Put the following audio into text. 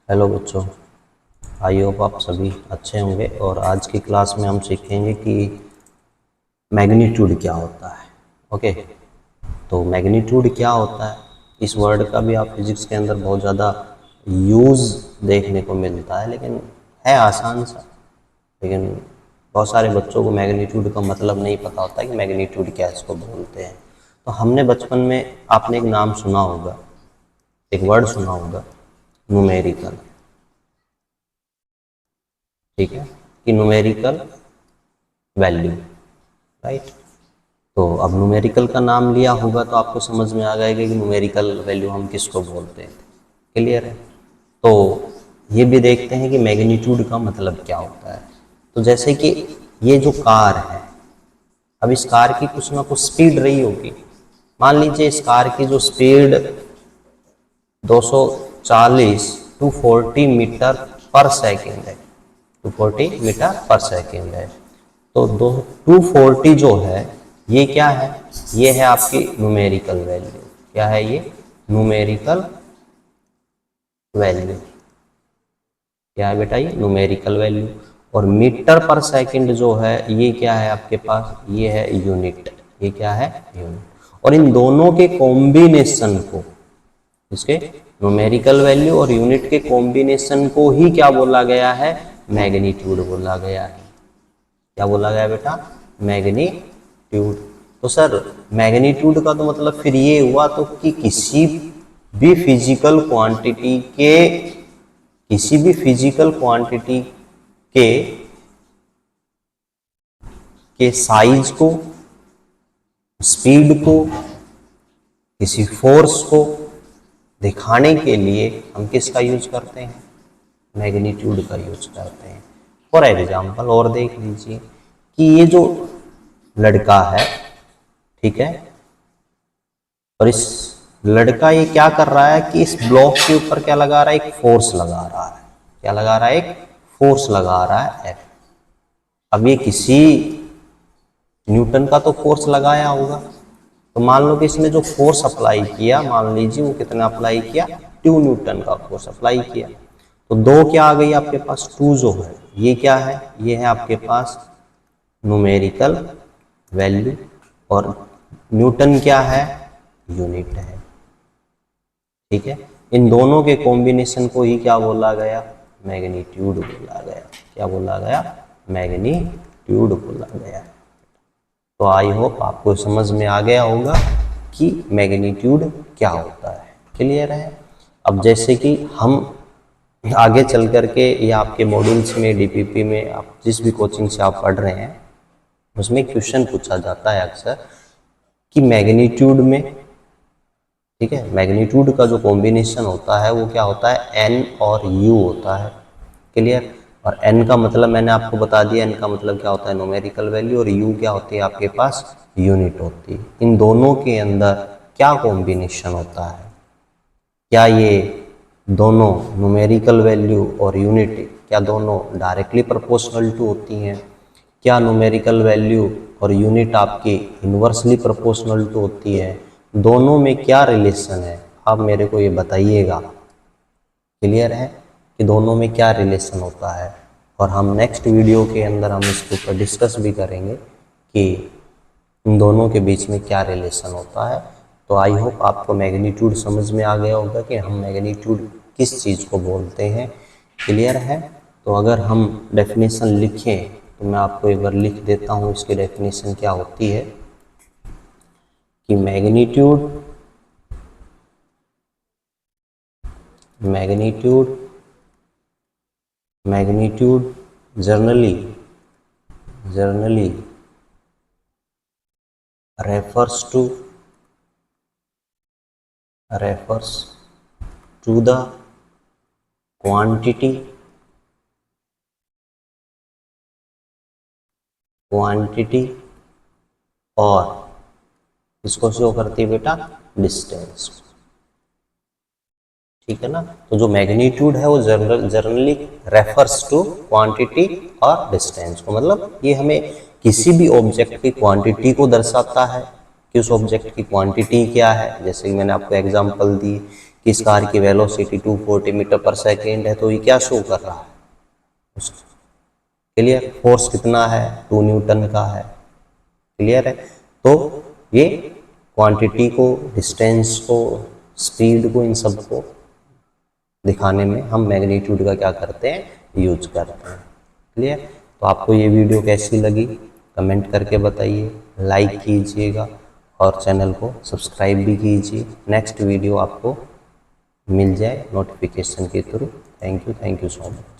Hello बच्चों, I hope आप सभी अच्छे होंगे। और आज की क्लास में हम सीखेंगे कि मैग्नीट्यूड क्या होता है। ओके, तो मैग्नीट्यूड क्या होता है, इस वर्ड का भी आप फिजिक्स के अंदर बहुत ज़्यादा यूज़ देखने को मिलता है, लेकिन है आसान सा। लेकिन बहुत सारे बच्चों को मैग्नीट्यूड का मतलब नहीं पता होता कि मैग्नीट्यूड क्या इसको बोलते हैं। तो हमने बचपन में, आपने एक नाम सुना होगा, एक वर्ड सुना होगा, न्यूमेरिकल। ठीक है, कि न्यूमेरिकल वैल्यू, राइट। तो अब न्यूमेरिकल का नाम लिया होगा तो आपको समझ में आ जाएगा कि न्यूमेरिकल वैल्यू हम किसको बोलते हैं। क्लियर है। तो ये भी देखते हैं कि मैग्नीट्यूड का मतलब क्या होता है। तो जैसे कि ये जो कार है, अब इस कार की कुछ ना कुछ स्पीड रही होगी। मान लीजिए इस कार की जो स्पीड 240 240 मीटर पर सेकेंड है, 240 मीटर पर सेकेंड है। तो 240 जो है ये क्या है, ये है आपकी न्यूमेरिकल वैल्यू। क्या है ये? Numerical value. क्या है बेटा? ये न्यूमेरिकल वैल्यू। और मीटर पर सेकंड जो है ये क्या है आपके पास? ये है यूनिट। ये क्या है? यूनिट। और इन दोनों के कॉम्बिनेशन को, इसके न्यूमेरिकल वैल्यू और यूनिट के कॉम्बिनेशन को ही क्या बोला गया है? मैग्नीट्यूड बोला गया है। क्या बोला गया बेटा? मैग्नीट्यूड। तो सर मैग्नीट्यूड का तो मतलब फिर ये हुआ तो कि भी फिजिकल क्वांटिटी के किसी भी फिजिकल क्वांटिटी के साइज को, स्पीड को, किसी फोर्स को दिखाने के लिए हम किसका यूज करते हैं? मैग्नीट्यूड का यूज करते हैं। फॉर एग्जाम्पल और देख लीजिए कि ये जो लड़का है, ठीक है, और इस लड़का ये क्या कर रहा है कि इस ब्लॉक के ऊपर क्या लगा रहा है? एक फोर्स लगा रहा है। क्या लगा रहा है? एक फोर्स लगा रहा है। अब ये किसी न्यूटन का तो फोर्स लगाया होगा। तो मान लो कि इसने जो फोर्स अप्लाई किया, मान लीजिए वो कितना अप्लाई किया? 2 न्यूटन का फोर्स अप्लाई किया। तो दो क्या आ गई आपके पास? 2 जो है ये क्या है? ये है आपके पास न्यूमेरिकल वैल्यू। और न्यूटन क्या है? यूनिट है। ठीक है, इन दोनों के कॉम्बिनेशन को ही क्या बोला गया? मैग्नीट्यूड बोला गया। क्या बोला गया? मैग्नीट्यूड बोला गया। तो आई होप आपको समझ में आ गया होगा कि मैग्नीट्यूड क्या होता है। क्लियर है। अब जैसे कि हम आगे चल करके या आपके मॉड्यूल्स में, डीपीपी में, आप जिस भी कोचिंग से आप पढ़ रहे हैं उसमें क्वेश्चन पूछा जाता है अक्सर कि मैग्नीट्यूड में, ठीक है, मैग्नीट्यूड का जो कॉम्बिनेशन होता है वो क्या होता है? एन और यू होता है। क्लियर। और एन का मतलब मैंने आपको बता दिया, एन का मतलब क्या होता है? Numerical value. और यू क्या होती है आपके पास? यूनिट होती है। इन दोनों के अंदर क्या कॉम्बिनेशन होता है? क्या ये दोनों न्यूमेरिकल वैल्यू और यूनिट क्या दोनों डायरेक्टली प्रोपोर्शनल टू होती हैं? क्या न्यूमेरिकल वैल्यू और यूनिट आपकी इन्वर्सली प्रोपोर्शनल टू होती है? दोनों में क्या रिलेशन है? आप मेरे को ये बताइएगा। क्लियर है कि दोनों में क्या रिलेशन होता है। और हम नेक्स्ट वीडियो के अंदर हम इसके ऊपर डिस्कस भी करेंगे कि इन दोनों के बीच में क्या रिलेशन होता है। तो आई होप आपको मैग्नीट्यूड समझ में आ गया होगा कि हम मैग्नीट्यूड किस चीज़ को बोलते हैं। क्लियर है। तो अगर हम डेफिनेशन लिखें तो मैं आपको एक बार लिख देता हूँ इसकी डेफिनेशन क्या होती है कि magnitude generally refers to the quantity और इसको शो करती है बेटा डिस्टेंस। ठीक है ना। तो जो मैग्नीट्यूड है वो जनरली रेफर्स टू क्वांटिटी और डिस्टेंस को, मतलब ये हमें किसी भी ऑब्जेक्ट की क्वांटिटी को दर्शाता है कि उस ऑब्जेक्ट की क्वांटिटी क्या है। जैसे कि मैंने आपको एग्जांपल दी कि इस कार की वेलोसिटी 240 मीटर पर सेकेंड है, तो ये क्या शो कर रहा है, क्लियर। फोर्स कितना है, 2 न्यूटन का है, क्लियर है। तो ये क्वांटिटी को, डिस्टेंस को, स्पीड को, इन सब को दिखाने में हम मैग्नीट्यूड का क्या करते हैं, यूज करते हैं, क्लियर। तो आपको ये वीडियो कैसी लगी कमेंट करके बताइए, लाइक कीजिएगा और चैनल को सब्सक्राइब भी कीजिए, नेक्स्ट वीडियो आपको मिल जाए नोटिफिकेशन के through. Thank you so much.